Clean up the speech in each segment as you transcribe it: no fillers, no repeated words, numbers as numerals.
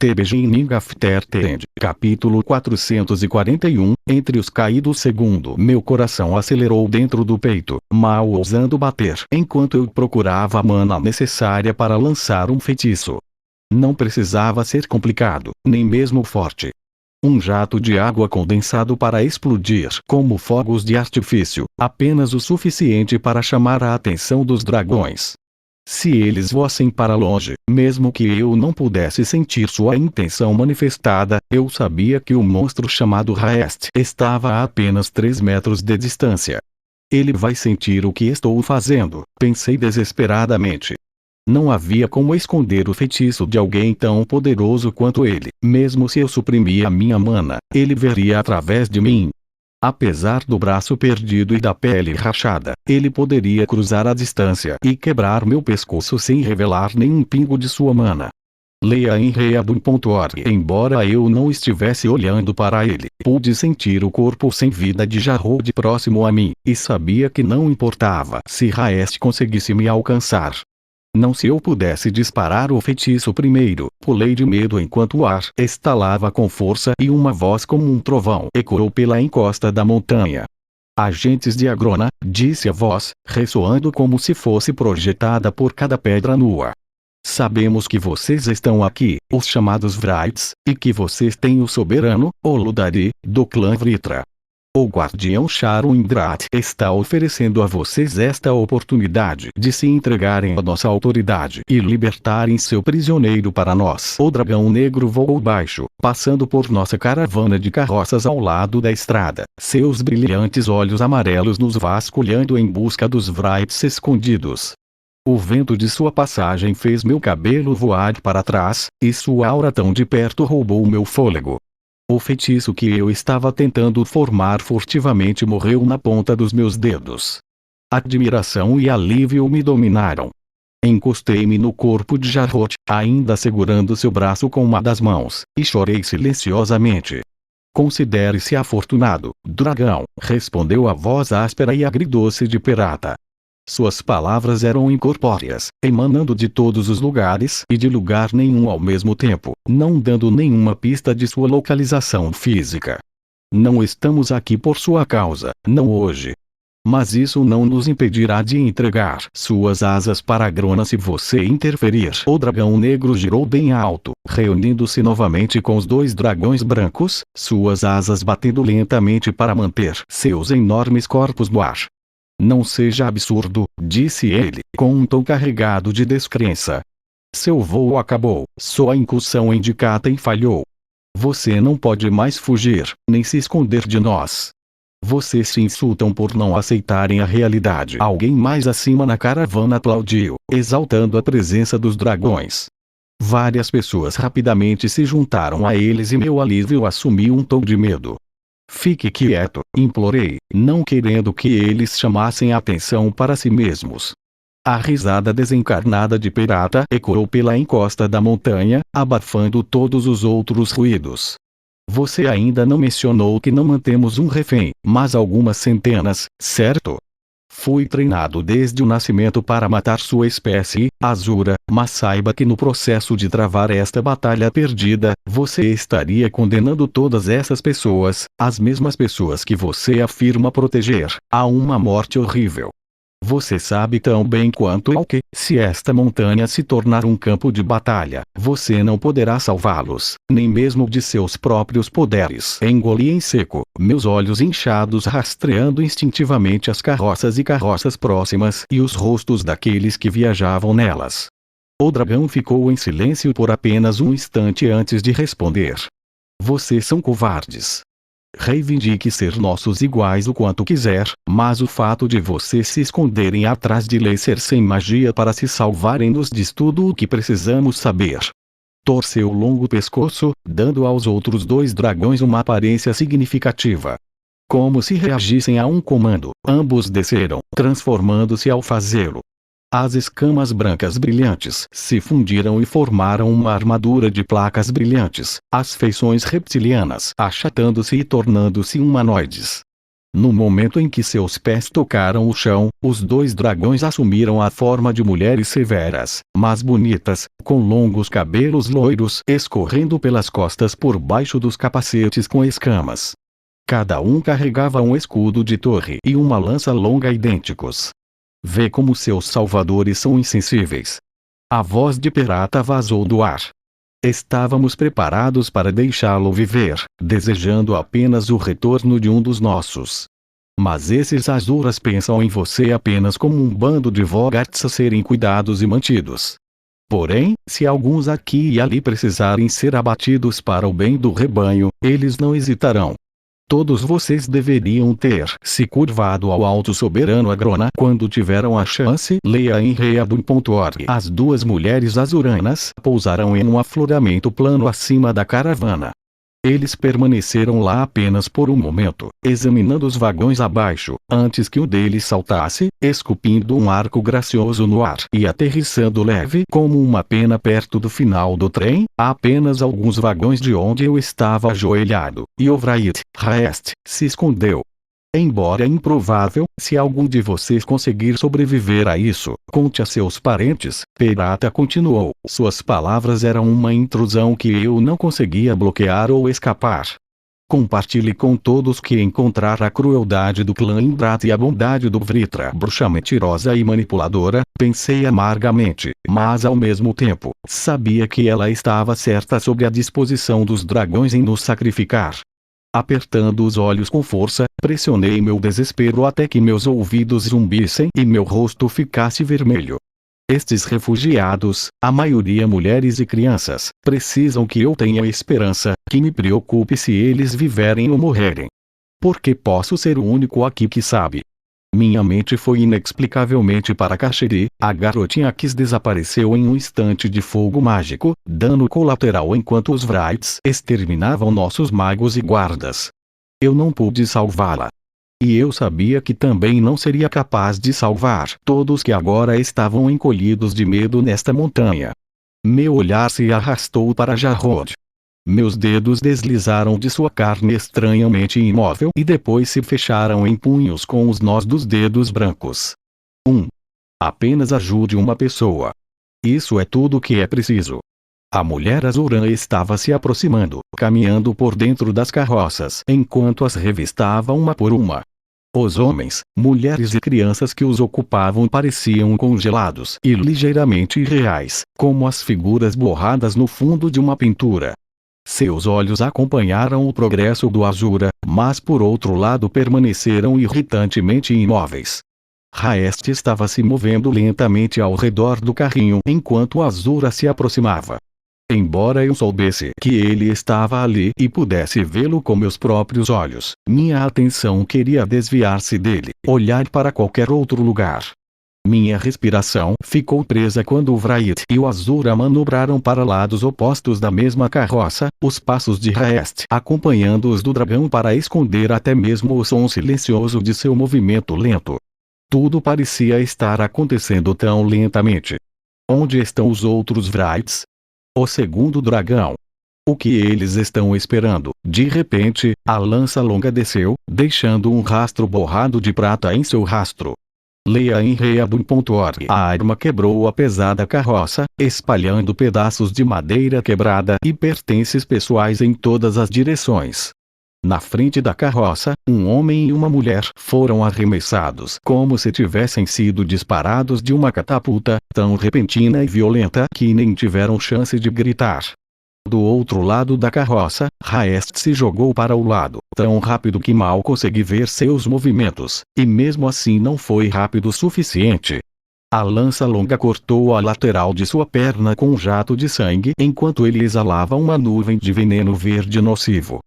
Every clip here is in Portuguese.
The Beginning After the End. Capítulo 441. Entre os caídos. Segundo, meu coração acelerou dentro do peito, mal ousando bater, enquanto eu procurava a mana necessária para lançar um feitiço. Não precisava ser complicado, nem mesmo forte. Um jato de água condensado para explodir como fogos de artifício, apenas o suficiente para chamar a atenção dos dragões. Se eles voassem para longe, mesmo que eu não pudesse sentir sua intenção manifestada, eu sabia que o monstro chamado Raest estava a apenas 3 metros de distância. Ele vai sentir o que estou fazendo, pensei desesperadamente. Não havia como esconder o feitiço de alguém tão poderoso quanto ele. Mesmo se eu suprimia a minha mana, ele veria através de mim. Apesar do braço perdido e da pele rachada, ele poderia cruzar a distância e quebrar meu pescoço sem revelar nenhum pingo de sua mana. Leia em readum.org. Embora eu não estivesse olhando para ele, pude sentir o corpo sem vida de Jarrod próximo a mim, e sabia que não importava se Raest conseguisse me alcançar. Não se eu pudesse disparar o feitiço primeiro. Pulei de medo enquanto o ar estalava com força e uma voz como um trovão ecoou pela encosta da montanha. Agentes de Agrona, disse a voz, ressoando como se fosse projetada por cada pedra nua. Sabemos que vocês estão aqui, os chamados Vrights, e que vocês têm o soberano, o Ludari, do clã Vritra. O guardião Sharu-Indrat está oferecendo a vocês esta oportunidade de se entregarem à nossa autoridade e libertarem seu prisioneiro para nós. O dragão negro voou baixo, passando por nossa caravana de carroças ao lado da estrada, seus brilhantes olhos amarelos nos vasculhando em busca dos Vrights escondidos. O vento de sua passagem fez meu cabelo voar para trás, e sua aura tão de perto roubou meu fôlego. O feitiço que eu estava tentando formar furtivamente morreu na ponta dos meus dedos. Admiração e alívio me dominaram. Encostei-me no corpo de Jarrod, ainda segurando seu braço com uma das mãos, e chorei silenciosamente. Considere-se afortunado, dragão, respondeu a voz áspera e agridoce de Perata. Suas palavras eram incorpóreas, emanando de todos os lugares e de lugar nenhum ao mesmo tempo, não dando nenhuma pista de sua localização física. Não estamos aqui por sua causa, não hoje. Mas isso não nos impedirá de entregar suas asas para Agrona se você interferir. O dragão negro girou bem alto, reunindo-se novamente com os 2 dragões brancos, suas asas batendo lentamente para manter seus enormes corpos no ar. Não seja absurdo, disse ele, com um tom carregado de descrença. Seu voo acabou, sua incursão indicada e falhou. Você não pode mais fugir, nem se esconder de nós. Vocês se insultam por não aceitarem a realidade. Alguém mais acima na caravana aplaudiu, exaltando a presença dos dragões. Várias pessoas rapidamente se juntaram a eles e meu alívio assumiu um tom de medo. Fique quieto, implorei, não querendo que eles chamassem a atenção para si mesmos. A risada desencarnada de Perata ecoou pela encosta da montanha, abafando todos os outros ruídos. Você ainda não mencionou que não mantemos um refém, mas algumas centenas, certo? Fui treinado desde o nascimento para matar sua espécie, Azura, mas saiba que no processo de travar esta batalha perdida, você estaria condenando todas essas pessoas, as mesmas pessoas que você afirma proteger, a uma morte horrível. Você sabe tão bem quanto eu que, se esta montanha se tornar um campo de batalha, você não poderá salvá-los, nem mesmo de seus próprios poderes. Engoli em seco, meus olhos inchados rastreando instintivamente as carroças e carroças próximas e os rostos daqueles que viajavam nelas. O dragão ficou em silêncio por apenas um instante antes de responder. Vocês são covardes. Reivindique ser nossos iguais o quanto quiser, mas o fato de vocês se esconderem atrás de laser sem magia para se salvarem nos diz tudo o que precisamos saber. Torceu o longo pescoço, dando aos outros 2 dragões uma aparência significativa. Como se reagissem a um comando, ambos desceram, transformando-se ao fazê-lo. As escamas brancas brilhantes se fundiram e formaram uma armadura de placas brilhantes, as feições reptilianas achatando-se e tornando-se humanoides. No momento em que seus pés tocaram o chão, os dois dragões assumiram a forma de mulheres severas, mas bonitas, com longos cabelos loiros escorrendo pelas costas por baixo dos capacetes com escamas. Cada um carregava um escudo de torre e uma lança longa idênticos. Vê como seus salvadores são insensíveis. A voz de Pirata vazou do ar. Estávamos preparados para deixá-lo viver, desejando apenas o retorno de um dos nossos. Mas esses Azuras pensam em você apenas como um bando de Vogats a serem cuidados e mantidos. Porém, se alguns aqui e ali precisarem ser abatidos para o bem do rebanho, eles não hesitarão. Todos vocês deveriam ter se curvado ao alto soberano Agrona quando tiveram a chance. Leia em reabun.org. As duas mulheres azuranas pousaram em um afloramento plano acima da caravana. Eles permaneceram lá apenas por um momento, examinando os vagões abaixo, antes que um deles saltasse, esculpindo um arco gracioso no ar e aterrissando leve como uma pena perto do final do trem, a apenas alguns vagões de onde eu estava ajoelhado, e Ovrayt Haest se escondeu. Embora improvável, se algum de vocês conseguir sobreviver a isso, conte a seus parentes. Pirata continuou. Suas palavras eram uma intrusão que eu não conseguia bloquear ou escapar. Compartilhe com todos que encontrar a crueldade do clã Indrat e a bondade do Vritra bruxa mentirosa e manipuladora, pensei amargamente, mas ao mesmo tempo, sabia que ela estava certa sobre a disposição dos dragões em nos sacrificar. Apertando os olhos com força, pressionei meu desespero até que meus ouvidos zumbissem e meu rosto ficasse vermelho. Estes refugiados, a maioria mulheres e crianças, precisam que eu tenha esperança, que me preocupe se eles viverem ou morrerem. Porque posso ser o único aqui que sabe. Minha mente foi inexplicavelmente para Cacheri. A garotinha Kiss desapareceu em um instante de fogo mágico, dano colateral enquanto os Vrights exterminavam nossos magos e guardas. Eu não pude salvá-la. E eu sabia que também não seria capaz de salvar todos que agora estavam encolhidos de medo nesta montanha. Meu olhar se arrastou para Jarrod. Meus dedos deslizaram de sua carne estranhamente imóvel e depois se fecharam em punhos com os nós dos dedos brancos. Apenas ajude uma pessoa. Isso é tudo o que é preciso. A mulher Azuran estava se aproximando, caminhando por dentro das carroças enquanto as revistava uma por uma. Os homens, mulheres e crianças que os ocupavam pareciam congelados e ligeiramente irreais, como as figuras borradas no fundo de uma pintura. Seus olhos acompanharam o progresso do Azura, mas por outro lado permaneceram irritantemente imóveis. Haest estava se movendo lentamente ao redor do carrinho enquanto o Azura se aproximava. Embora eu soubesse que ele estava ali e pudesse vê-lo com meus próprios olhos, minha atenção queria desviar-se dele, olhar para qualquer outro lugar. Minha respiração ficou presa quando o Vrayt e o Azura manobraram para lados opostos da mesma carroça, os passos de Haest acompanhando-os do dragão para esconder até mesmo o som silencioso de seu movimento lento. Tudo parecia estar acontecendo tão lentamente. Onde estão os outros Vrights? O segundo dragão. O que eles estão esperando? De repente, a lança longa desceu, deixando um rastro borrado de prata em seu rastro. Leia em reabun.org. A arma quebrou a pesada carroça, espalhando pedaços de madeira quebrada e pertences pessoais em todas as direções. Na frente da carroça, um homem e uma mulher foram arremessados como se tivessem sido disparados de uma catapulta, tão repentina e violenta que nem tiveram chance de gritar. Do outro lado da carroça, Haest se jogou para o lado, tão rápido que mal consegui ver seus movimentos, e mesmo assim não foi rápido o suficiente. A lança longa cortou a lateral de sua perna com um jato de sangue enquanto ele exalava uma nuvem de veneno verde nocivo.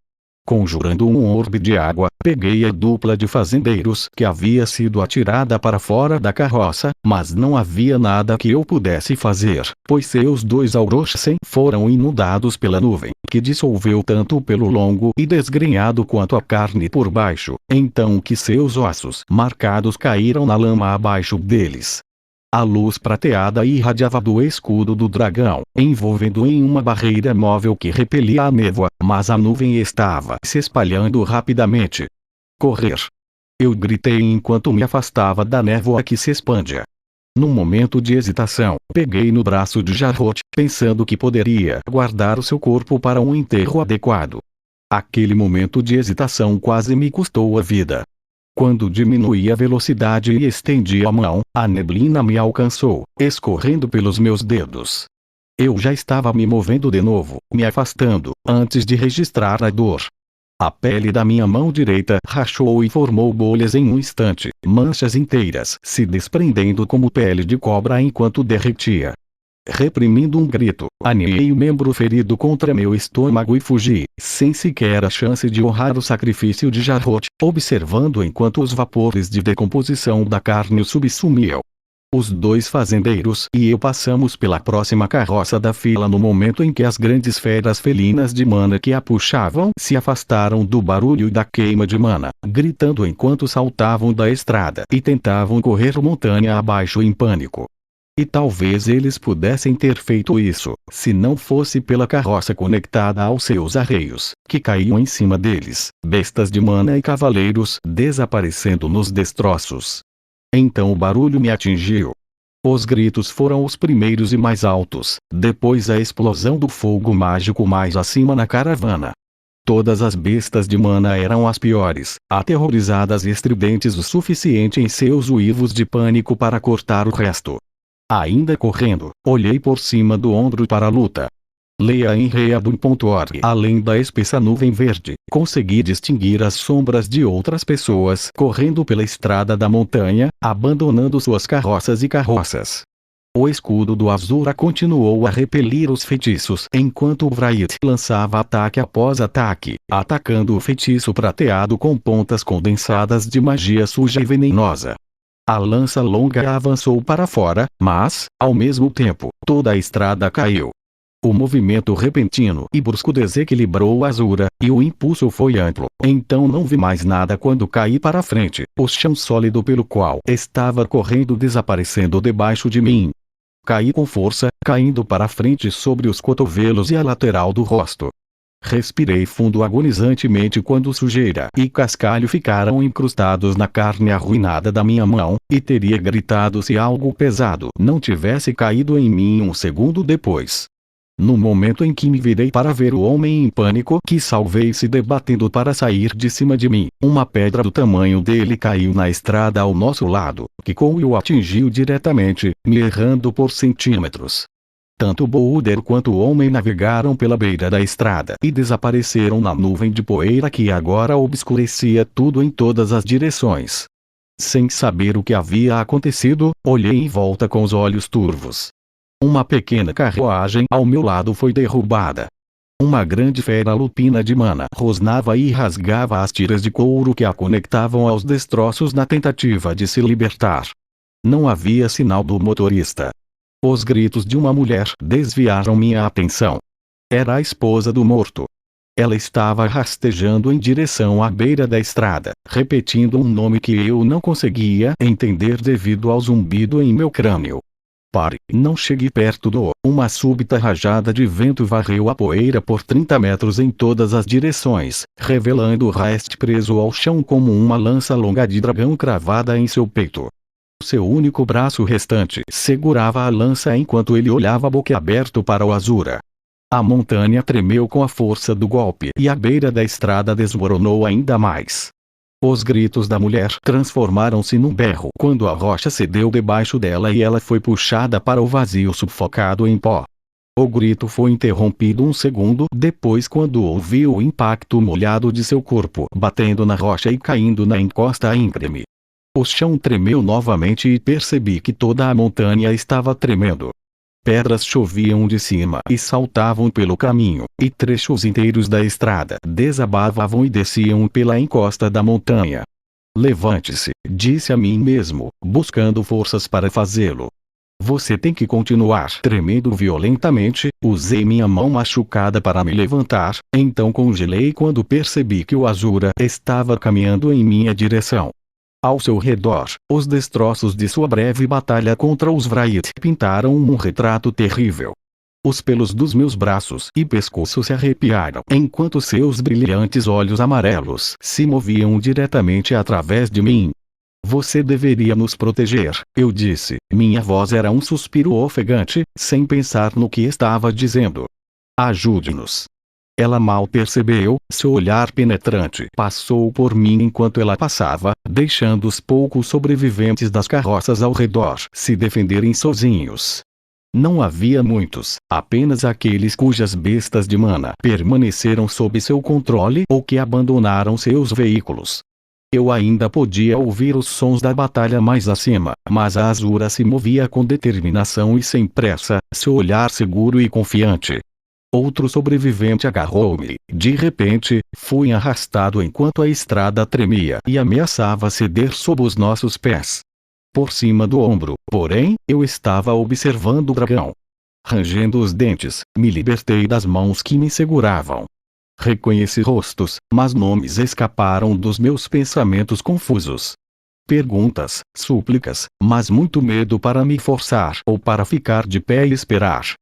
Conjurando um orbe de água, peguei a dupla de fazendeiros que havia sido atirada para fora da carroça, mas não havia nada que eu pudesse fazer, pois seus dois Aurochsen foram inundados pela nuvem, que dissolveu tanto o pelo longo e desgrenhado quanto a carne por baixo, então que seus ossos marcados caíram na lama abaixo deles. A luz prateada irradiava do escudo do dragão, envolvendo em uma barreira móvel que repelia a névoa, mas a nuvem estava se espalhando rapidamente. Correr. Eu gritei enquanto me afastava da névoa que se expande. Num momento de hesitação, peguei no braço de Jarrod, pensando que poderia guardar o seu corpo para um enterro adequado. Aquele momento de hesitação quase me custou a vida. Quando diminuí a velocidade e estendi a mão, a neblina me alcançou, escorrendo pelos meus dedos. Eu já estava me movendo de novo, me afastando, antes de registrar a dor. A pele da minha mão direita rachou e formou bolhas em um instante, manchas inteiras se desprendendo como pele de cobra enquanto derretia. Reprimindo um grito, aninhei o membro ferido contra meu estômago e fugi, sem sequer a chance de honrar o sacrifício de Jarrod, observando enquanto os vapores de decomposição da carne o subsumiam. Os dois fazendeiros e eu passamos pela próxima carroça da fila no momento em que as grandes feras felinas de mana que a puxavam se afastaram do barulho da queima de mana, gritando enquanto saltavam da estrada e tentavam correr montanha abaixo em pânico. E talvez eles pudessem ter feito isso, se não fosse pela carroça conectada aos seus arreios, que caíam em cima deles, bestas de mana e cavaleiros desaparecendo nos destroços. Então o barulho me atingiu. Os gritos foram os primeiros e mais altos, depois a explosão do fogo mágico mais acima na caravana. Todas as bestas de mana eram as piores, aterrorizadas e estridentes o suficiente em seus uivos de pânico para cortar o resto. Ainda correndo, olhei por cima do ombro para a luta. Leia em reabum.org. Além da espessa nuvem verde, consegui distinguir as sombras de outras pessoas correndo pela estrada da montanha, abandonando suas carroças e carroças. O escudo do Azura continuou a repelir os feitiços enquanto o Vrayt lançava ataque após ataque, atacando o feitiço prateado com pontas condensadas de magia suja e venenosa. A lança longa avançou para fora, mas, ao mesmo tempo, toda a estrada caiu. O movimento repentino e brusco desequilibrou o Azura, e o impulso foi amplo, então não vi mais nada quando caí para frente, o chão sólido pelo qual estava correndo desaparecendo debaixo de mim. Caí com força, caindo para frente sobre os cotovelos e a lateral do rosto. Respirei fundo agonizantemente quando sujeira e cascalho ficaram incrustados na carne arruinada da minha mão, e teria gritado se algo pesado não tivesse caído em mim um segundo depois. No momento em que me virei para ver o homem em pânico que salvei se debatendo para sair de cima de mim, uma pedra do tamanho dele caiu na estrada ao nosso lado, quicou e o atingiu diretamente, me errando por centímetros. Tanto Boulder quanto o homem navegaram pela beira da estrada e desapareceram na nuvem de poeira que agora obscurecia tudo em todas as direções. Sem saber o que havia acontecido, olhei em volta com os olhos turvos. Uma pequena carruagem ao meu lado foi derrubada. Uma grande fera lupina de mana rosnava e rasgava as tiras de couro que a conectavam aos destroços na tentativa de se libertar. Não havia sinal do motorista. Os gritos de uma mulher desviaram minha atenção. Era a esposa do morto. Ela estava rastejando em direção à beira da estrada, repetindo um nome que eu não conseguia entender devido ao zumbido em meu crânio. Pare, não chegue perto do... Uma súbita rajada de vento varreu a poeira por 30 metros em todas as direções, revelando Rast preso ao chão como uma lança longa de dragão cravada em seu peito. Seu único braço restante segurava a lança enquanto ele olhava boquiaberto para o Azura. A montanha tremeu com a força do golpe e a beira da estrada desmoronou ainda mais. Os gritos da mulher transformaram-se num berro quando a rocha cedeu debaixo dela e ela foi puxada para o vazio sufocado em pó. O grito foi interrompido um segundo depois quando ouviu o impacto molhado de seu corpo batendo na rocha e caindo na encosta íngreme. O chão tremeu novamente e percebi que toda a montanha estava tremendo. Pedras choviam de cima e saltavam pelo caminho, e trechos inteiros da estrada desabavam e desciam pela encosta da montanha. Levante-se, disse a mim mesmo, buscando forças para fazê-lo. Você tem que continuar. Tremendo violentamente, usei minha mão machucada para me levantar, então congelei quando percebi que o Azura estava caminhando em minha direção. Ao seu redor, os destroços de sua breve batalha contra os Vrayt pintaram um retrato terrível. Os pelos dos meus braços e pescoço se arrepiaram enquanto seus brilhantes olhos amarelos se moviam diretamente através de mim. Você deveria nos proteger, eu disse. Minha voz era um suspiro ofegante, sem pensar no que estava dizendo. Ajude-nos. Ela mal percebeu, seu olhar penetrante passou por mim enquanto ela passava, deixando os poucos sobreviventes das carroças ao redor se defenderem sozinhos. Não havia muitos, apenas aqueles cujas bestas de mana permaneceram sob seu controle ou que abandonaram seus veículos. Eu ainda podia ouvir os sons da batalha mais acima, mas a Azura se movia com determinação e sem pressa, seu olhar seguro e confiante. Outro sobrevivente agarrou-me. De repente, fui arrastado enquanto a estrada tremia e ameaçava ceder sob os nossos pés. Por cima do ombro, porém, eu estava observando o dragão. Rangendo os dentes, me libertei das mãos que me seguravam. Reconheci rostos, mas nomes escaparam dos meus pensamentos confusos. Perguntas, súplicas, mas muito medo para me forçar ou para ficar de pé e esperar.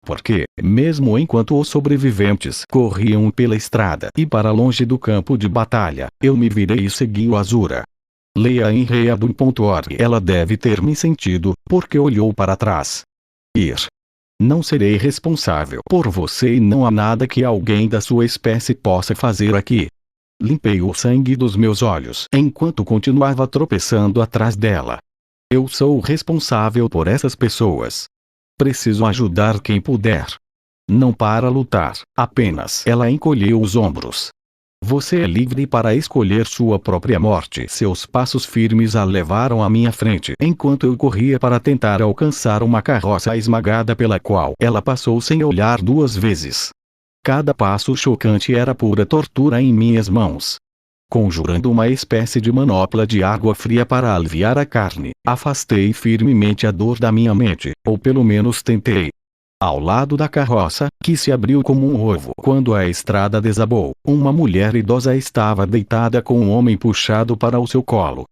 Porque, mesmo enquanto os sobreviventes corriam pela estrada e para longe do campo de batalha, eu me virei e segui o Azura. Leia em readum.org. Ela deve ter me sentido, porque olhou para trás. Ir. Não serei responsável por você e não há nada que alguém da sua espécie possa fazer aqui. Limpei o sangue dos meus olhos enquanto continuava tropeçando atrás dela. Eu sou responsável por essas pessoas. Preciso ajudar quem puder. Não para lutar, apenas. Ela encolheu os ombros. Você é livre para escolher sua própria morte. Seus passos firmes a levaram à minha frente enquanto eu corria para tentar alcançar uma carroça esmagada pela qual ela passou sem olhar duas vezes. Cada passo chocante era pura tortura em minhas mãos. Conjurando uma espécie de manopla de água fria para aliviar a carne, afastei firmemente a dor da minha mente, ou pelo menos tentei. Ao lado da carroça, que se abriu como um ovo quando a estrada desabou, uma mulher idosa estava deitada com um homem puxado para o seu colo.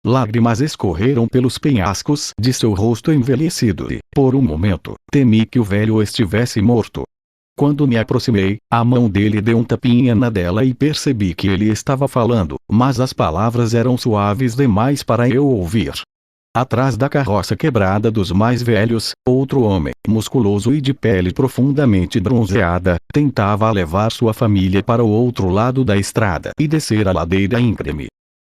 Lágrimas escorreram pelos penhascos de seu rosto envelhecido e, por um momento, temi que o velho estivesse morto. Quando me aproximei, a mão dele deu um tapinha na dela e percebi que ele estava falando, mas as palavras eram suaves demais para eu ouvir. Atrás da carroça quebrada dos mais velhos, outro homem, musculoso e de pele profundamente bronzeada, tentava levar sua família para o outro lado da estrada e descer a ladeira íngreme.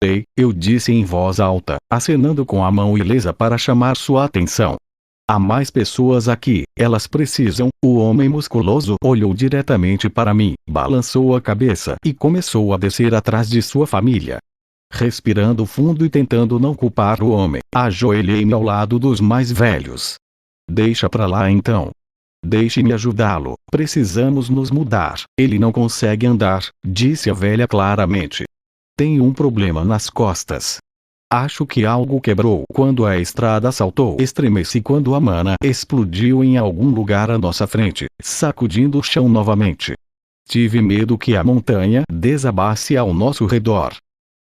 Ei, eu disse em voz alta, acenando com a mão ilesa para chamar sua atenção. Há mais pessoas aqui, elas precisam. O homem musculoso olhou diretamente para mim, balançou a cabeça e começou a descer atrás de sua família. Respirando fundo e tentando não culpar o homem, ajoelhei-me ao lado dos mais velhos. Deixa pra lá então. Deixe-me ajudá-lo, precisamos nos mudar. Ele não consegue andar, disse a velha claramente. Tem um problema nas costas. Acho que algo quebrou quando a estrada saltou. Estremeci quando a mana explodiu em algum lugar à nossa frente, sacudindo o chão novamente. Tive medo que a montanha desabasse ao nosso redor.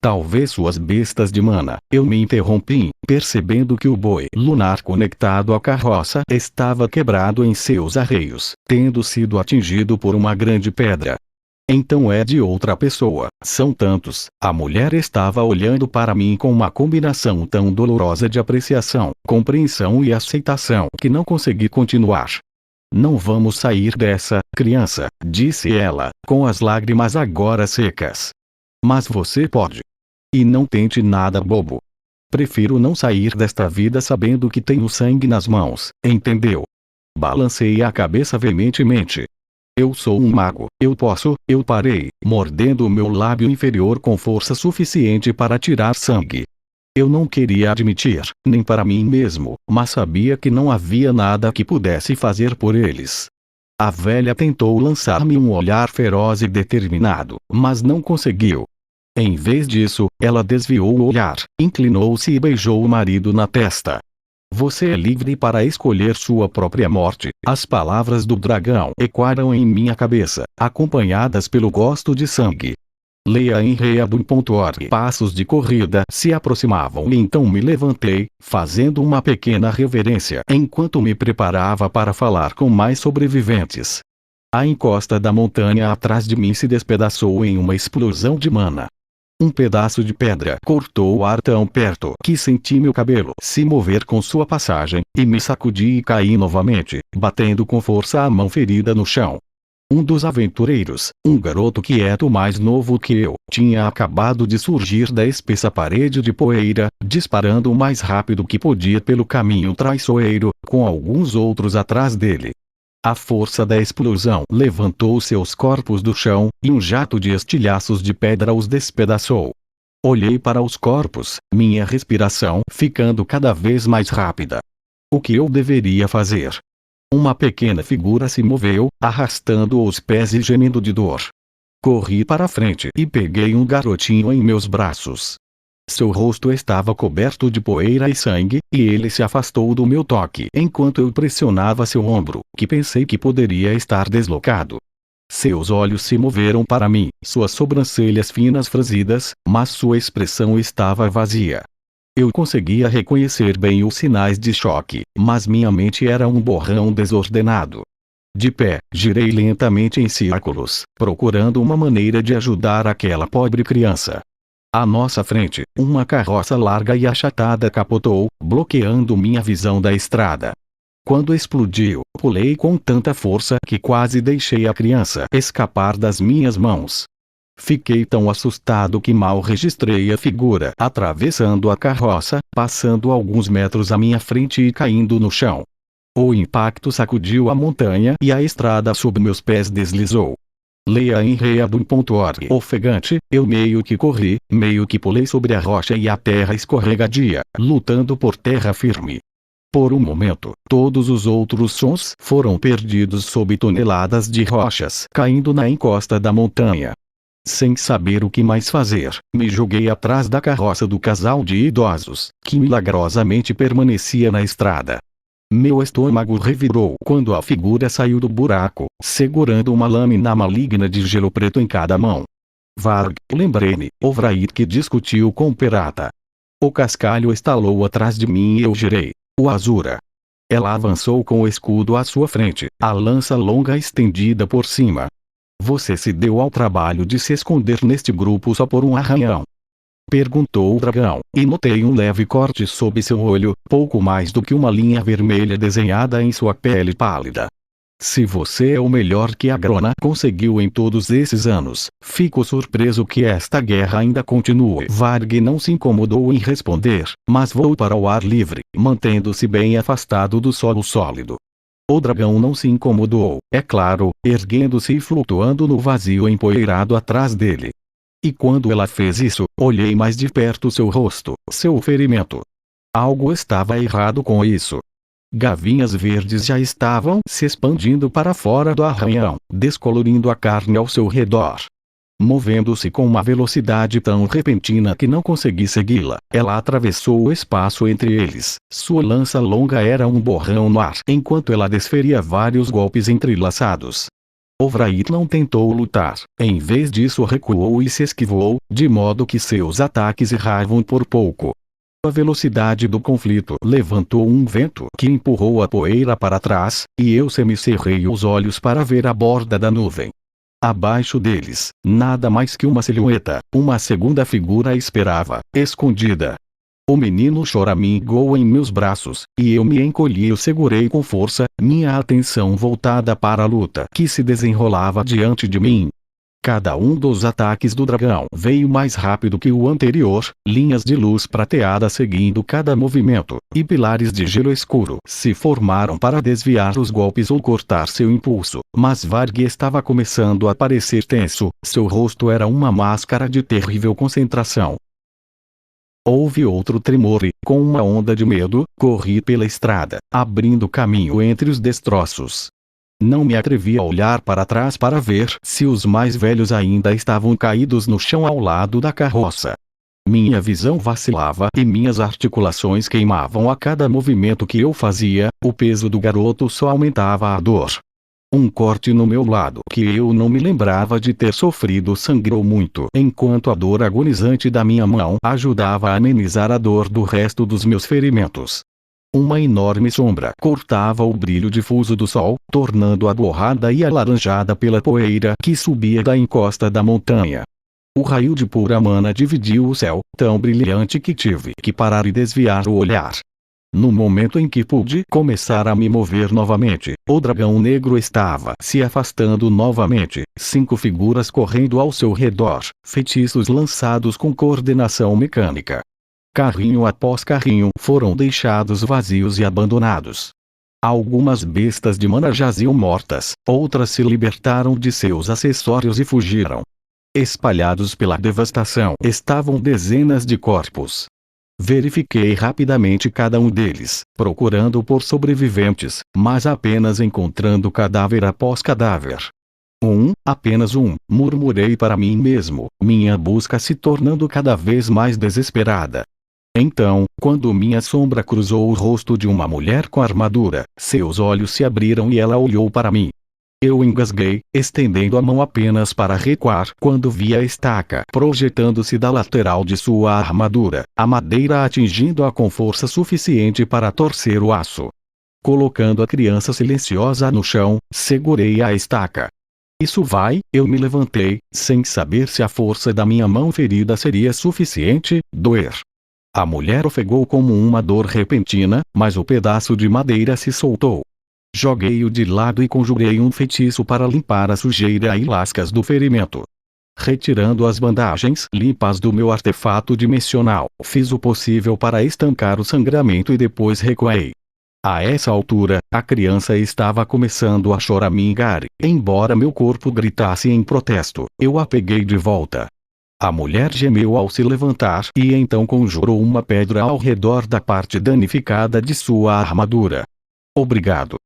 Talvez suas bestas de mana. Eu me interrompi, percebendo que o boi lunar conectado à carroça estava quebrado em seus arreios, tendo sido atingido por uma grande pedra. Então é de outra pessoa, são tantos. A mulher estava olhando para mim com uma combinação tão dolorosa de apreciação, compreensão e aceitação que não consegui continuar. Não vamos sair dessa, criança, disse ela, com as lágrimas agora secas. Mas você pode. E não tente nada bobo. Prefiro não sair desta vida sabendo que tenho sangue nas mãos, entendeu? Balancei a cabeça veementemente. Eu sou um mago, eu posso. Eu parei, mordendo o meu lábio inferior com força suficiente para tirar sangue. Eu não queria admitir, nem para mim mesmo, mas sabia que não havia nada que pudesse fazer por eles. A velha tentou lançar-me um olhar feroz e determinado, mas não conseguiu. Em vez disso, ela desviou o olhar, inclinou-se e beijou o marido na testa. Você é livre para escolher sua própria morte. As palavras do dragão ecoaram em minha cabeça, acompanhadas pelo gosto de sangue. Leia em reabum.org. Passos de corrida se aproximavam e então me levantei, fazendo uma pequena reverência enquanto me preparava para falar com mais sobreviventes. A encosta da montanha atrás de mim se despedaçou em uma explosão de mana. Um pedaço de pedra cortou o ar tão perto que senti meu cabelo se mover com sua passagem, e me sacudi e caí novamente, batendo com força a mão ferida no chão. Um dos aventureiros, um garoto quieto mais novo que eu, tinha acabado de surgir da espessa parede de poeira, disparando o mais rápido que podia pelo caminho traiçoeiro, com alguns outros atrás dele. A força da explosão levantou seus corpos do chão, e um jato de estilhaços de pedra os despedaçou. Olhei para os corpos, minha respiração ficando cada vez mais rápida. O que eu deveria fazer? Uma pequena figura se moveu, arrastando os pés e gemendo de dor. Corri para frente e peguei um garotinho em meus braços. Seu rosto estava coberto de poeira e sangue, e ele se afastou do meu toque enquanto eu pressionava seu ombro, que pensei que poderia estar deslocado. Seus olhos se moveram para mim, suas sobrancelhas finas franzidas, mas sua expressão estava vazia. Eu conseguia reconhecer bem os sinais de choque, mas minha mente era um borrão desordenado. De pé, girei lentamente em círculos, procurando uma maneira de ajudar aquela pobre criança. À nossa frente, uma carroça larga e achatada capotou, bloqueando minha visão da estrada. Quando explodiu, pulei com tanta força que quase deixei a criança escapar das minhas mãos. Fiquei tão assustado que mal registrei a figura atravessando a carroça, passando alguns metros à minha frente e caindo no chão. O impacto sacudiu a montanha e a estrada sob meus pés deslizou. Leia em reabum.org. Ofegante, eu meio que corri, meio que pulei sobre a rocha e a terra escorregadia, lutando por terra firme. Por um momento, todos os outros sons foram perdidos sob toneladas de rochas caindo na encosta da montanha. Sem saber o que mais fazer, me joguei atrás da carroça do casal de idosos, que milagrosamente permanecia na estrada. Meu estômago revirou quando a figura saiu do buraco, segurando uma lâmina maligna de gelo preto em cada mão. Varg, lembrei-me, o Vraid que discutiu com Perata. O cascalho estalou atrás de mim e eu girei. O Azura. Ela avançou com o escudo à sua frente, a lança longa estendida por cima. Você se deu ao trabalho de se esconder neste grupo só por um arranhão? Perguntou o dragão, e notei um leve corte sob seu olho, pouco mais do que uma linha vermelha desenhada em sua pele pálida. Se você é o melhor que a Grona conseguiu em todos esses anos, fico surpreso que esta guerra ainda continue. Varg não se incomodou em responder, mas voou para o ar livre, mantendo-se bem afastado do solo sólido. O dragão não se incomodou, é claro, erguendo-se e flutuando no vazio empoeirado atrás dele. E quando ela fez isso, olhei mais de perto seu rosto, seu ferimento. Algo estava errado com isso. Gavinhas verdes já estavam se expandindo para fora do arranhão, descolorindo a carne ao seu redor. Movendo-se com uma velocidade tão repentina que não consegui segui-la, ela atravessou o espaço entre eles. Sua lança longa era um borrão no ar, enquanto ela desferia vários golpes entrelaçados. O Vraid não tentou lutar, em vez disso recuou e se esquivou, de modo que seus ataques erravam por pouco. A velocidade do conflito levantou um vento que empurrou a poeira para trás, e eu semicerrei os olhos para ver a borda da nuvem. Abaixo deles, nada mais que uma silhueta, uma segunda figura esperava, escondida. O menino choramingou em meus braços, e eu me encolhi e o segurei com força, minha atenção voltada para a luta que se desenrolava diante de mim. Cada um dos ataques do dragão veio mais rápido que o anterior, linhas de luz prateada seguindo cada movimento, e pilares de gelo escuro se formaram para desviar os golpes ou cortar seu impulso, mas Varg estava começando a parecer tenso, seu rosto era uma máscara de terrível concentração. Houve outro tremor e, com uma onda de medo, corri pela estrada, abrindo caminho entre os destroços. Não me atrevi a olhar para trás para ver se os mais velhos ainda estavam caídos no chão ao lado da carroça. Minha visão vacilava e minhas articulações queimavam a cada movimento que eu fazia, o peso do garoto só aumentava a dor. Um corte no meu lado que eu não me lembrava de ter sofrido sangrou muito, enquanto a dor agonizante da minha mão ajudava a amenizar a dor do resto dos meus ferimentos. Uma enorme sombra cortava o brilho difuso do sol, tornando-a borrada e alaranjada pela poeira que subia da encosta da montanha. O raio de pura mana dividiu o céu, tão brilhante que tive que parar e desviar o olhar. No momento em que pude começar a me mover novamente, o dragão negro estava se afastando novamente, 5 figuras correndo ao seu redor, feitiços lançados com coordenação mecânica. Carrinho após carrinho foram deixados vazios e abandonados. Algumas bestas de mana jaziam mortas, outras se libertaram de seus acessórios e fugiram. Espalhados pela devastação estavam dezenas de corpos. Verifiquei rapidamente cada um deles, procurando por sobreviventes, mas apenas encontrando cadáver após cadáver. Apenas um, murmurei para mim mesmo, minha busca se tornando cada vez mais desesperada. Então, quando minha sombra cruzou o rosto de uma mulher com armadura, seus olhos se abriram e ela olhou para mim. Eu engasguei, estendendo a mão apenas para recuar quando vi a estaca projetando-se da lateral de sua armadura, a madeira atingindo-a com força suficiente para torcer o aço. Colocando a criança silenciosa no chão, segurei a estaca. Isso vai, eu me levantei, sem saber se a força da minha mão ferida seria suficiente, doer. A mulher ofegou como uma dor repentina, mas o pedaço de madeira se soltou. Joguei-o de lado e conjurei um feitiço para limpar a sujeira e lascas do ferimento. Retirando as bandagens limpas do meu artefato dimensional, fiz o possível para estancar o sangramento e depois recuei. A essa altura, a criança estava começando a choramingar, embora meu corpo gritasse em protesto, eu a peguei de volta. A mulher gemeu ao se levantar e então conjurou uma pedra ao redor da parte danificada de sua armadura. Obrigado.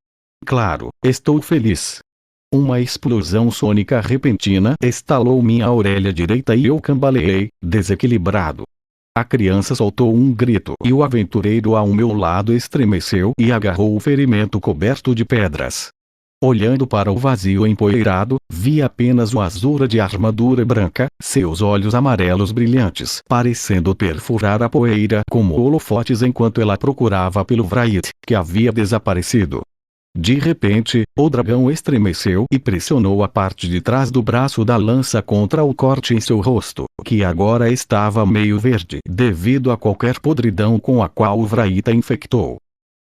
Claro, estou feliz. Uma explosão sônica repentina estalou minha orelha direita e eu cambaleei, desequilibrado. A criança soltou um grito e o aventureiro ao meu lado estremeceu e agarrou o ferimento coberto de pedras. Olhando para o vazio empoeirado, vi apenas uma azura de armadura branca, seus olhos amarelos brilhantes parecendo perfurar a poeira como holofotes enquanto ela procurava pelo Wraith, que havia desaparecido. De repente, o dragão estremeceu e pressionou a parte de trás do braço da lança contra o corte em seu rosto, que agora estava meio verde devido a qualquer podridão com a qual o Wraith infectou.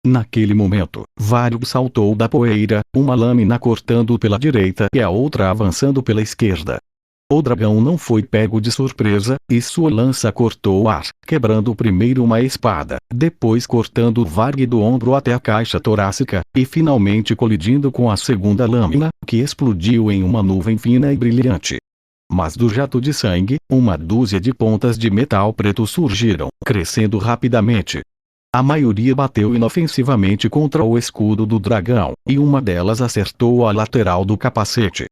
Naquele momento, Varg saltou da poeira, uma lâmina cortando pela direita e a outra avançando pela esquerda. O dragão não foi pego de surpresa, e sua lança cortou o ar, quebrando primeiro uma espada, depois cortando Varg do ombro até a caixa torácica, e finalmente colidindo com a segunda lâmina, que explodiu em uma nuvem fina e brilhante. Mas do jato de sangue, uma dúzia de pontas de metal preto surgiram, crescendo rapidamente. A maioria bateu inofensivamente contra o escudo do dragão, e uma delas acertou a lateral do capacete.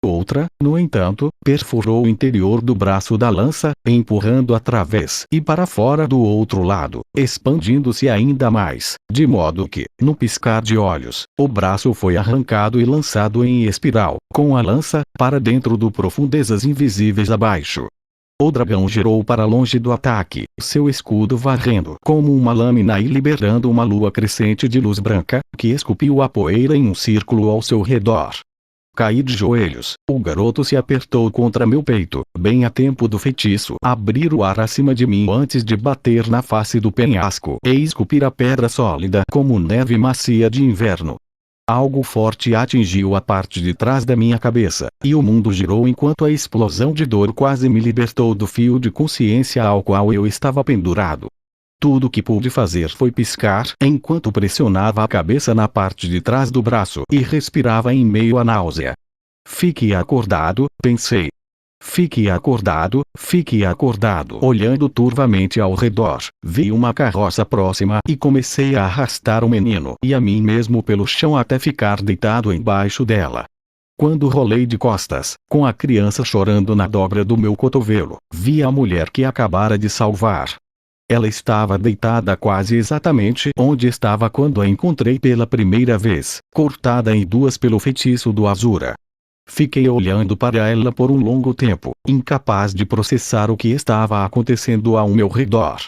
Outra, no entanto, perfurou o interior do braço da lança, empurrando através e para fora do outro lado, expandindo-se ainda mais, de modo que, no piscar de olhos, o braço foi arrancado e lançado em espiral, com a lança, para dentro do profundezas invisíveis abaixo. O dragão girou para longe do ataque, seu escudo varrendo como uma lâmina e liberando uma lua crescente de luz branca, que esculpiu a poeira em um círculo ao seu redor. Caí de joelhos, o garoto se apertou contra meu peito, bem a tempo do feitiço abrir o ar acima de mim antes de bater na face do penhasco e esculpir a pedra sólida como neve macia de inverno. Algo forte atingiu a parte de trás da minha cabeça, e o mundo girou enquanto a explosão de dor quase me libertou do fio de consciência ao qual eu estava pendurado. Tudo que pude fazer foi piscar enquanto pressionava a cabeça na parte de trás do braço e respirava em meio à náusea. Fique acordado, pensei. Fique acordado, fique acordado. Olhando turvamente ao redor, vi uma carroça próxima e comecei a arrastar o menino e a mim mesmo pelo chão até ficar deitado embaixo dela. Quando rolei de costas, com a criança chorando na dobra do meu cotovelo, vi a mulher que acabara de salvar. Ela estava deitada quase exatamente onde estava quando a encontrei pela primeira vez, cortada em duas pelo feitiço do Azura. Fiquei olhando para ela por um longo tempo, incapaz de processar o que estava acontecendo ao meu redor.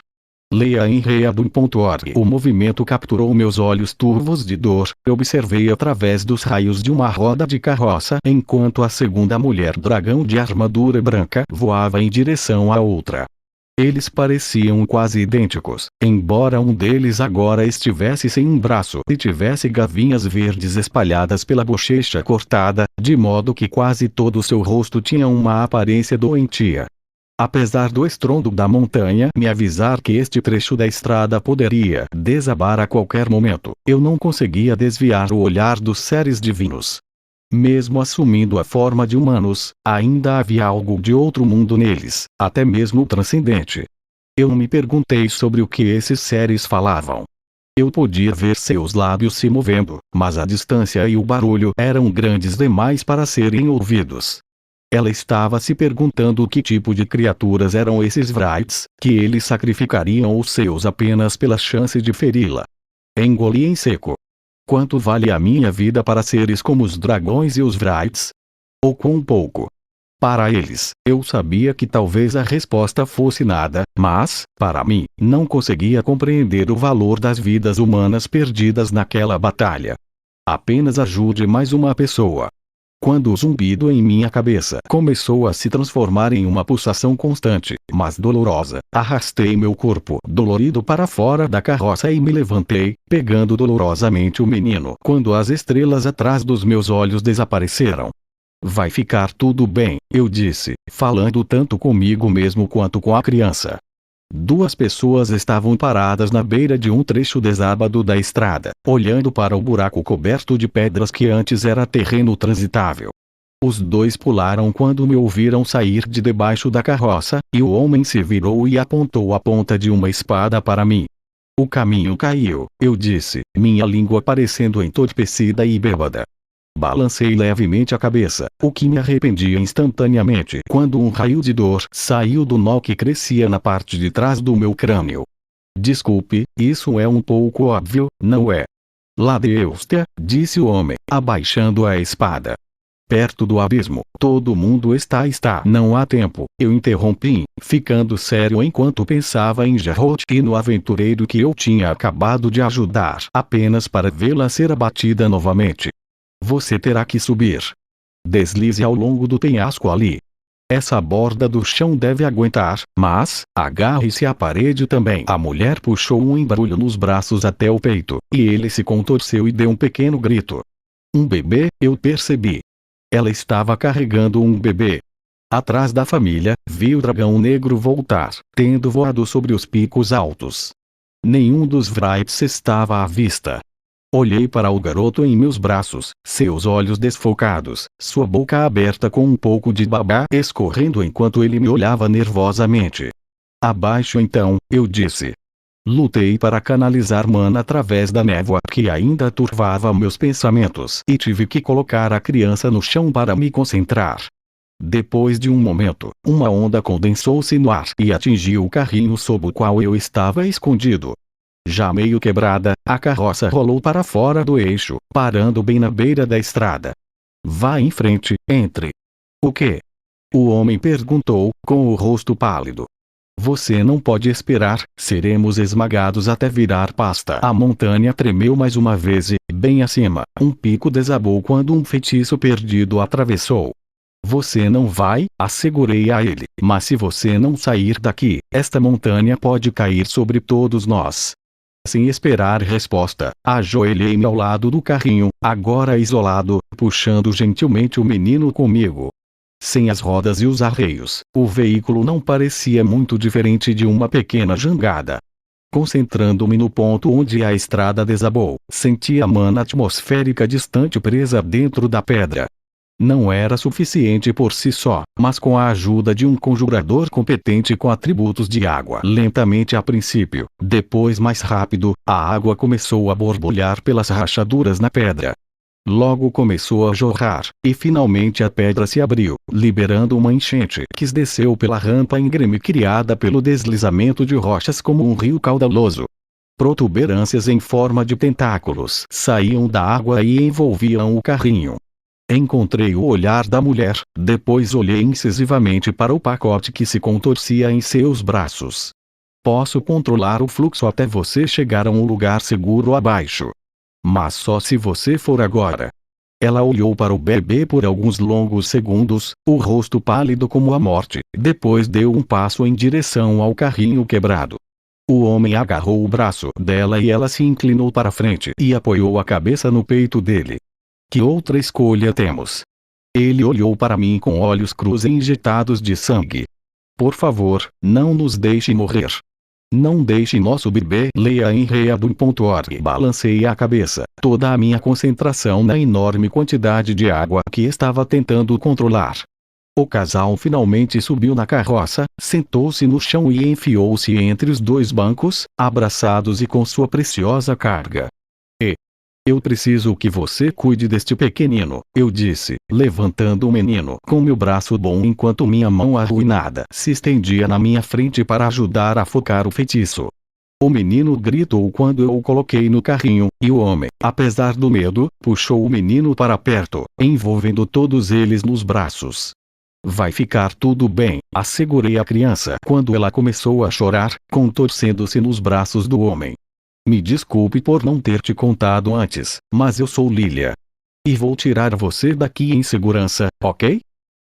Leia em readum.org. O movimento capturou meus olhos turvos de dor. Observei através dos raios de uma roda de carroça enquanto a segunda mulher dragão de armadura branca voava em direção à outra. Eles pareciam quase idênticos, embora um deles agora estivesse sem um braço e tivesse gavinhas verdes espalhadas pela bochecha cortada, de modo que quase todo o seu rosto tinha uma aparência doentia. Apesar do estrondo da montanha me avisar que este trecho da estrada poderia desabar a qualquer momento, eu não conseguia desviar o olhar dos seres divinos. Mesmo assumindo a forma de humanos, ainda havia algo de outro mundo neles, até mesmo transcendente. Eu me perguntei sobre o que esses seres falavam. Eu podia ver seus lábios se movendo, mas a distância e o barulho eram grandes demais para serem ouvidos. Ela estava se perguntando que tipo de criaturas eram esses Vrights, que eles sacrificariam os seus apenas pela chance de feri-la. Engoli em seco. Quanto vale a minha vida para seres como os dragões e os Vrights? Ou quão pouco? Para eles, eu sabia que talvez a resposta fosse nada, mas, para mim, não conseguia compreender o valor das vidas humanas perdidas naquela batalha. Apenas ajude mais uma pessoa. Quando o zumbido em minha cabeça começou a se transformar em uma pulsação constante, mas dolorosa, arrastei meu corpo dolorido para fora da carroça e me levantei, pegando dolorosamente o menino quando as estrelas atrás dos meus olhos desapareceram. Vai ficar tudo bem, eu disse, falando tanto comigo mesmo quanto com a criança. Duas pessoas estavam paradas na beira de um trecho desabado da estrada, olhando para o buraco coberto de pedras que antes era terreno transitável. Os dois pularam quando me ouviram sair de debaixo da carroça, e o homem se virou e apontou a ponta de uma espada para mim. O caminho caiu, eu disse, minha língua parecendo entorpecida e bêbada. Balancei levemente a cabeça, o que me arrependia instantaneamente quando um raio de dor saiu do nó que crescia na parte de trás do meu crânio. Desculpe, isso é um pouco óbvio, não é? Ladeustia, disse o homem, abaixando a espada. Perto do abismo, todo mundo está. Não há tempo, eu interrompi, ficando sério enquanto pensava em Geralt e no aventureiro que eu tinha acabado de ajudar apenas para vê-la ser abatida novamente. Você terá que subir. Deslize ao longo do penhasco ali. Essa borda do chão deve aguentar, mas, agarre-se à parede também. A mulher puxou um embrulho nos braços até o peito, e ele se contorceu e deu um pequeno grito. Um bebê, eu percebi. Ela estava carregando um bebê. Atrás da família, vi o dragão negro voltar, tendo voado sobre os picos altos. Nenhum dos Vrights estava à vista. Olhei para o garoto em meus braços, seus olhos desfocados, sua boca aberta com um pouco de babá escorrendo enquanto ele me olhava nervosamente. Abaixo então, eu disse. Lutei para canalizar mana através da névoa que ainda turvava meus pensamentos e tive que colocar a criança no chão para me concentrar. Depois de um momento, uma onda condensou-se no ar e atingiu o carrinho sob o qual eu estava escondido. Já meio quebrada, a carroça rolou para fora do eixo, parando bem na beira da estrada. Vá em frente, entre. O quê? O homem perguntou, com o rosto pálido. Você não pode esperar, seremos esmagados até virar pasta. A montanha tremeu mais uma vez e, bem acima, um pico desabou quando um feitiço perdido atravessou. Você não vai, assegurei a ele, mas se você não sair daqui, esta montanha pode cair sobre todos nós. Sem esperar resposta, ajoelhei-me ao lado do carrinho, agora isolado, puxando gentilmente o menino comigo. Sem as rodas e os arreios, o veículo não parecia muito diferente de uma pequena jangada. Concentrando-me no ponto onde a estrada desabou, senti a mana atmosférica distante presa dentro da pedra. Não era suficiente por si só, mas com a ajuda de um conjurador competente com atributos de água. Lentamente a princípio, depois mais rápido, a água começou a borbulhar pelas rachaduras na pedra. Logo começou a jorrar, e finalmente a pedra se abriu, liberando uma enchente que desceu pela rampa íngreme criada pelo deslizamento de rochas como um rio caudaloso. Protuberâncias em forma de tentáculos saíam da água e envolviam o carrinho. Encontrei o olhar da mulher, depois olhei incisivamente para o pacote que se contorcia em seus braços. Posso controlar o fluxo até você chegar a um lugar seguro abaixo. Mas só se você for agora. Ela olhou para o bebê por alguns longos segundos, o rosto pálido como a morte, depois deu um passo em direção ao carrinho quebrado. O homem agarrou o braço dela e ela se inclinou para frente e apoiou a cabeça no peito dele. Que outra escolha temos? Ele olhou para mim com olhos crus e injetados de sangue. Por favor, não nos deixe morrer. Não deixe nosso bebê. Leia em readum.org. Balancei a cabeça, toda a minha concentração na enorme quantidade de água que estava tentando controlar. O casal finalmente subiu na carroça, sentou-se no chão e enfiou-se entre os dois bancos, abraçados e com sua preciosa carga. Eu preciso que você cuide deste pequenino, eu disse, levantando o menino com meu braço bom enquanto minha mão arruinada se estendia na minha frente para ajudar a focar o feitiço. O menino gritou quando eu o coloquei no carrinho, e o homem, apesar do medo, puxou o menino para perto, envolvendo todos eles nos braços. Vai ficar tudo bem, assegurei a criança quando ela começou a chorar, contorcendo-se nos braços do homem. Me desculpe por não ter te contado antes, mas eu sou Lilia. E vou tirar você daqui em segurança, ok?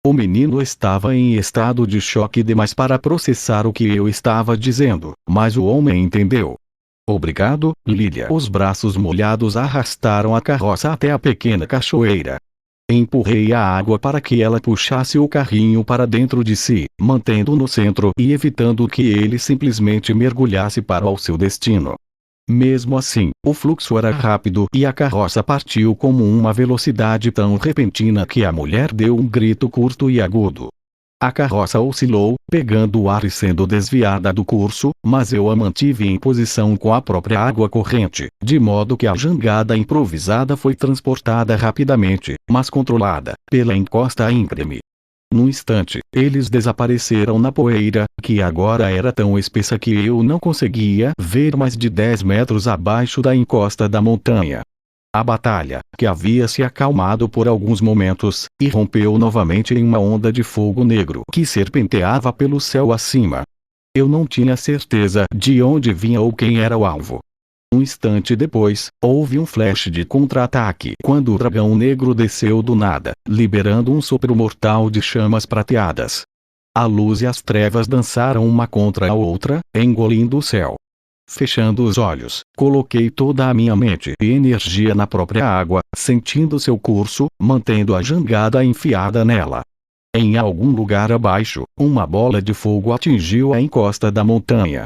O menino estava em estado de choque demais para processar o que eu estava dizendo, mas o homem entendeu. Obrigado, Lilia. Os braços molhados arrastaram a carroça até a pequena cachoeira. Empurrei a água para que ela puxasse o carrinho para dentro de si, mantendo-o no centro e evitando que ele simplesmente mergulhasse para o seu destino. Mesmo assim, o fluxo era rápido e a carroça partiu com uma velocidade tão repentina que a mulher deu um grito curto e agudo. A carroça oscilou, pegando o ar e sendo desviada do curso, mas eu a mantive em posição com a própria água corrente, de modo que a jangada improvisada foi transportada rapidamente, mas controlada, pela encosta íngreme. Num instante, eles desapareceram na poeira, que agora era tão espessa que eu não conseguia ver mais de 10 metros abaixo da encosta da montanha. A batalha, que havia se acalmado por alguns momentos, irrompeu novamente em uma onda de fogo negro que serpenteava pelo céu acima. Eu não tinha certeza de onde vinha ou quem era o alvo. Um instante depois, houve um flash de contra-ataque quando o dragão negro desceu do nada, liberando um sopro mortal de chamas prateadas. A luz e as trevas dançaram uma contra a outra, engolindo o céu. Fechando os olhos, coloquei toda a minha mente e energia na própria água, sentindo seu curso, mantendo a jangada enfiada nela. Em algum lugar abaixo, uma bola de fogo atingiu a encosta da montanha.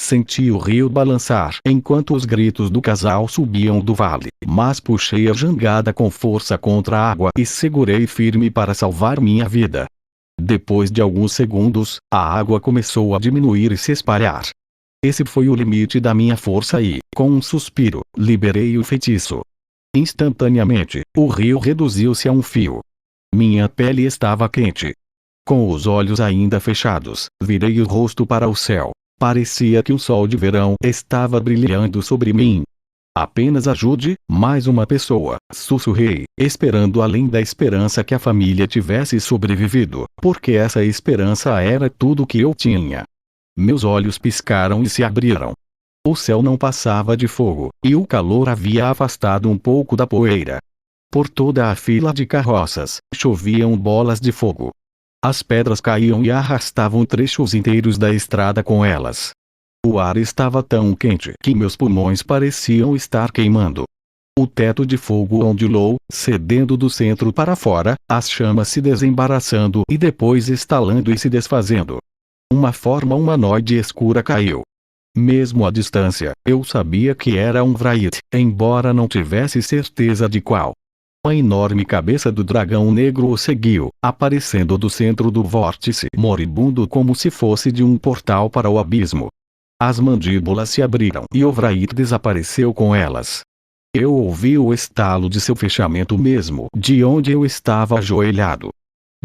Senti o rio balançar enquanto os gritos do casal subiam do vale, mas puxei a jangada com força contra a água e segurei firme para salvar minha vida. Depois de alguns segundos, a água começou a diminuir e se espalhar. Esse foi o limite da minha força e, com um suspiro, liberei o feitiço. Instantaneamente, o rio reduziu-se a um fio. Minha pele estava quente. Com os olhos ainda fechados, virei o rosto para o céu. Parecia que o sol de verão estava brilhando sobre mim. Apenas ajude, mais uma pessoa, sussurrei, esperando além da esperança que a família tivesse sobrevivido, porque essa esperança era tudo que eu tinha. Meus olhos piscaram e se abriram. O céu não passava de fogo, e o calor havia afastado um pouco da poeira. Por toda a fila de carroças, choviam bolas de fogo. As pedras caíam e arrastavam trechos inteiros da estrada com elas. O ar estava tão quente que meus pulmões pareciam estar queimando. O teto de fogo ondulou, cedendo do centro para fora, as chamas se desembaraçando e depois estalando e se desfazendo. Uma forma humanoide escura caiu. Mesmo à distância, eu sabia que era um Vrayt, embora não tivesse certeza de qual. A enorme cabeça do dragão negro o seguiu, aparecendo do centro do vórtice moribundo como se fosse de um portal para o abismo. As mandíbulas se abriram e o Vrayt desapareceu com elas. Eu ouvi o estalo de seu fechamento mesmo de onde eu estava ajoelhado.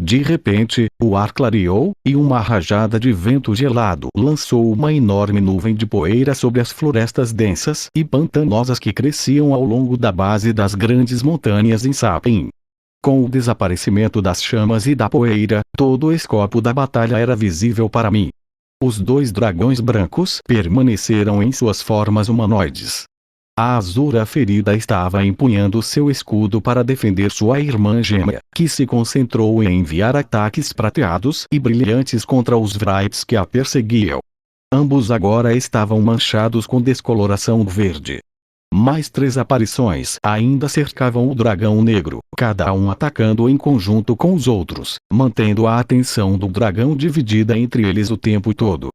De repente, o ar clareou, e uma rajada de vento gelado lançou uma enorme nuvem de poeira sobre as florestas densas e pantanosas que cresciam ao longo da base das grandes montanhas em Sapin. Com o desaparecimento das chamas e da poeira, todo o escopo da batalha era visível para mim. Os dois dragões brancos permaneceram em suas formas humanoides. A Azura ferida estava empunhando seu escudo para defender sua irmã gêmea, que se concentrou em enviar ataques prateados e brilhantes contra os Wraiths que a perseguiam. Ambos agora estavam manchados com descoloração verde. Mais 3 aparições ainda cercavam o dragão negro, cada um atacando em conjunto com os outros, mantendo a atenção do dragão dividida entre eles o tempo todo.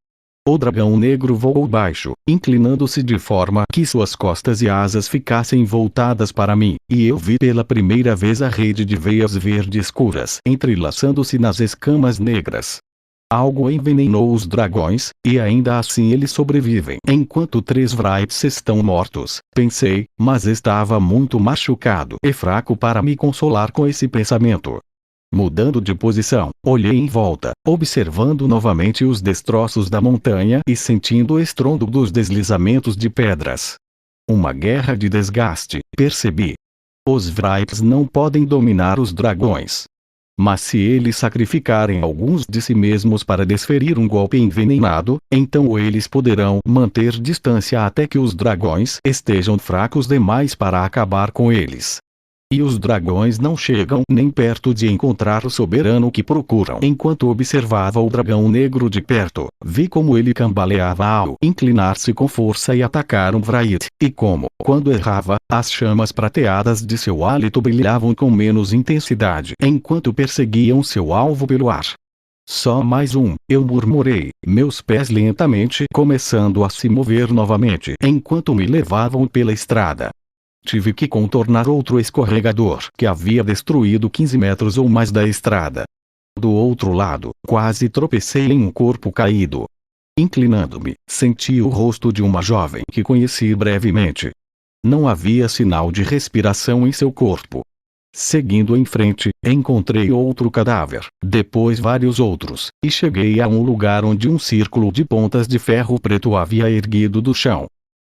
O dragão negro voou baixo, inclinando-se de forma que suas costas e asas ficassem voltadas para mim, e eu vi pela primeira vez a rede de veias verde escuras entrelaçando-se nas escamas negras. Algo envenenou os dragões, e ainda assim eles sobrevivem enquanto 3 Wraiths estão mortos, pensei, mas estava muito machucado e fraco para me consolar com esse pensamento. Mudando de posição, olhei em volta, observando novamente os destroços da montanha e sentindo o estrondo dos deslizamentos de pedras. Uma guerra de desgaste, percebi. Os Wraiths não podem dominar os dragões. Mas se eles sacrificarem alguns de si mesmos para desferir um golpe envenenado, então eles poderão manter distância até que os dragões estejam fracos demais para acabar com eles. E os dragões não chegam nem perto de encontrar o soberano que procuram. Enquanto observava o dragão negro de perto, vi como ele cambaleava ao inclinar-se com força e atacar um Wraith, e como, quando errava, as chamas prateadas de seu hálito brilhavam com menos intensidade enquanto perseguiam seu alvo pelo ar. Só mais um, eu murmurei, meus pés lentamente começando a se mover novamente enquanto me levavam pela estrada. Tive que contornar outro escorregador que havia destruído 15 metros ou mais da estrada. Do outro lado, quase tropecei em um corpo caído. Inclinando-me, senti o rosto de uma jovem que conheci brevemente. Não havia sinal de respiração em seu corpo. Seguindo em frente, encontrei outro cadáver, depois vários outros, e cheguei a um lugar onde um círculo de pontas de ferro preto havia erguido do chão.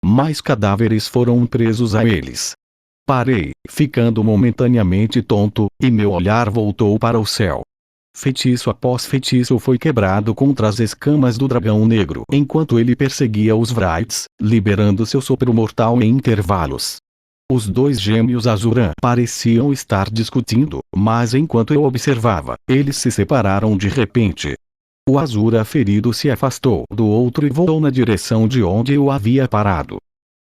Mais cadáveres foram presos a eles. Parei, ficando momentaneamente tonto, e meu olhar voltou para o céu. Feitiço após feitiço foi quebrado contra as escamas do dragão negro enquanto ele perseguia os Wraiths, liberando seu sopro mortal em intervalos. Os 2 gêmeos Azuran pareciam estar discutindo, mas enquanto eu observava, eles se separaram de repente. O Azura ferido se afastou do outro e voou na direção de onde eu havia parado.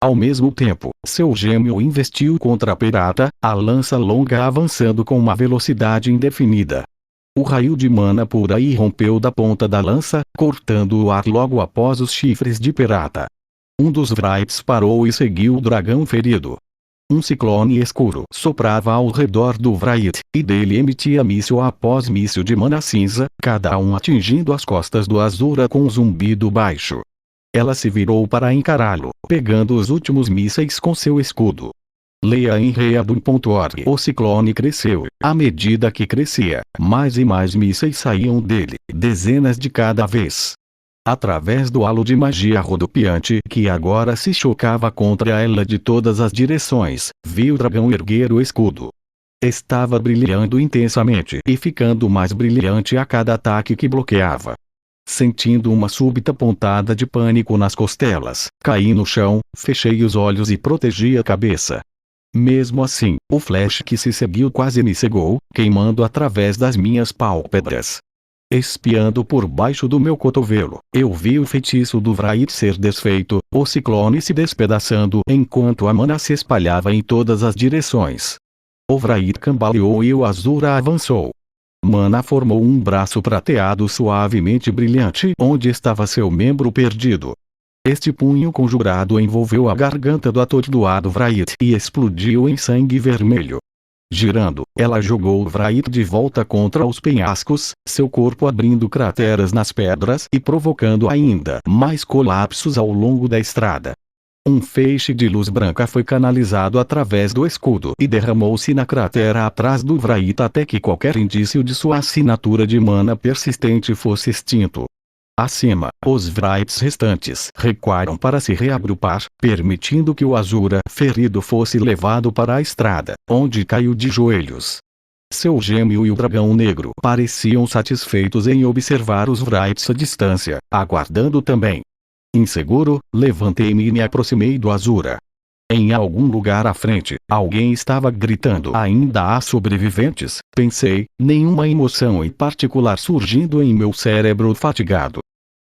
Ao mesmo tempo, seu gêmeo investiu contra a pirata, a lança longa avançando com uma velocidade indefinida. O raio de mana pura irrompeu da ponta da lança, cortando o ar logo após os chifres de pirata. Um dos Wraiths parou e seguiu o dragão ferido. Um ciclone escuro soprava ao redor do Wraith, e dele emitia míssil após míssil de mana cinza, cada um atingindo as costas do Azura com um zumbido baixo. Ela se virou para encará-lo, pegando os últimos mísseis com seu escudo. Leia em reabun.org. O ciclone cresceu. À medida que crescia, mais e mais mísseis saíam dele, dezenas de cada vez. Através do halo de magia rodopiante que agora se chocava contra ela de todas as direções, vi o dragão erguer o escudo. Estava brilhando intensamente e ficando mais brilhante a cada ataque que bloqueava. Sentindo uma súbita pontada de pânico nas costelas, caí no chão, fechei os olhos e protegi a cabeça. Mesmo assim, o flash que se seguiu quase me cegou, queimando através das minhas pálpebras. Espiando por baixo do meu cotovelo, eu vi o feitiço do Wraith ser desfeito, o ciclone se despedaçando enquanto a mana se espalhava em todas as direções. O Wraith cambaleou e o Azura avançou. Mana formou um braço prateado suavemente brilhante onde estava seu membro perdido. Este punho conjurado envolveu a garganta do atordoado Wraith e explodiu em sangue vermelho. Girando, ela jogou o Wraith de volta contra os penhascos, seu corpo abrindo crateras nas pedras e provocando ainda mais colapsos ao longo da estrada. Um feixe de luz branca foi canalizado através do escudo e derramou-se na cratera atrás do Wraith até que qualquer indício de sua assinatura de mana persistente fosse extinto. Acima, os Wraiths restantes recuaram para se reagrupar, permitindo que o Azura ferido fosse levado para a estrada, onde caiu de joelhos. Seu gêmeo e o dragão negro pareciam satisfeitos em observar os Wraiths à distância, aguardando também. Inseguro, levantei-me e me aproximei do Azura. Em algum lugar à frente, alguém estava gritando. Ainda há sobreviventes, pensei, nenhuma emoção em particular surgindo em meu cérebro fatigado.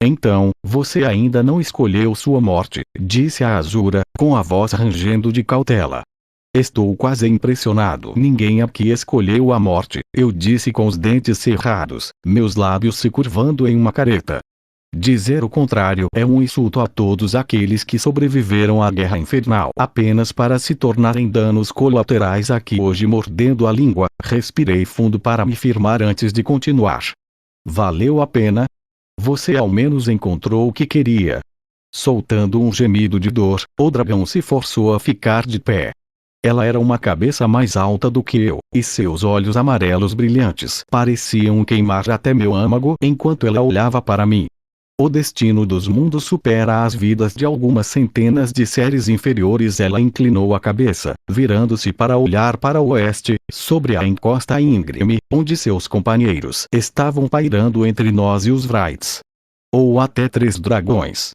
Então, você ainda não escolheu sua morte, disse a Azura, com a voz rangendo de cautela. Estou quase impressionado. Ninguém aqui escolheu a morte, eu disse com os dentes cerrados, meus lábios se curvando em uma careta. Dizer o contrário é um insulto a todos aqueles que sobreviveram à guerra infernal apenas para se tornarem danos colaterais aqui hoje. Mordendo a língua, respirei fundo para me firmar antes de continuar. Valeu a pena? Você ao menos encontrou o que queria. Soltando um gemido de dor, o dragão se forçou a ficar de pé. Ela era uma cabeça mais alta do que eu, e seus olhos amarelos brilhantes pareciam queimar até meu âmago enquanto ela olhava para mim. O destino dos mundos supera as vidas de algumas centenas de seres inferiores. Ela inclinou a cabeça, virando-se para olhar para o oeste, sobre a encosta íngreme, onde seus companheiros estavam pairando entre nós e os Wraiths. Ou até 3 dragões.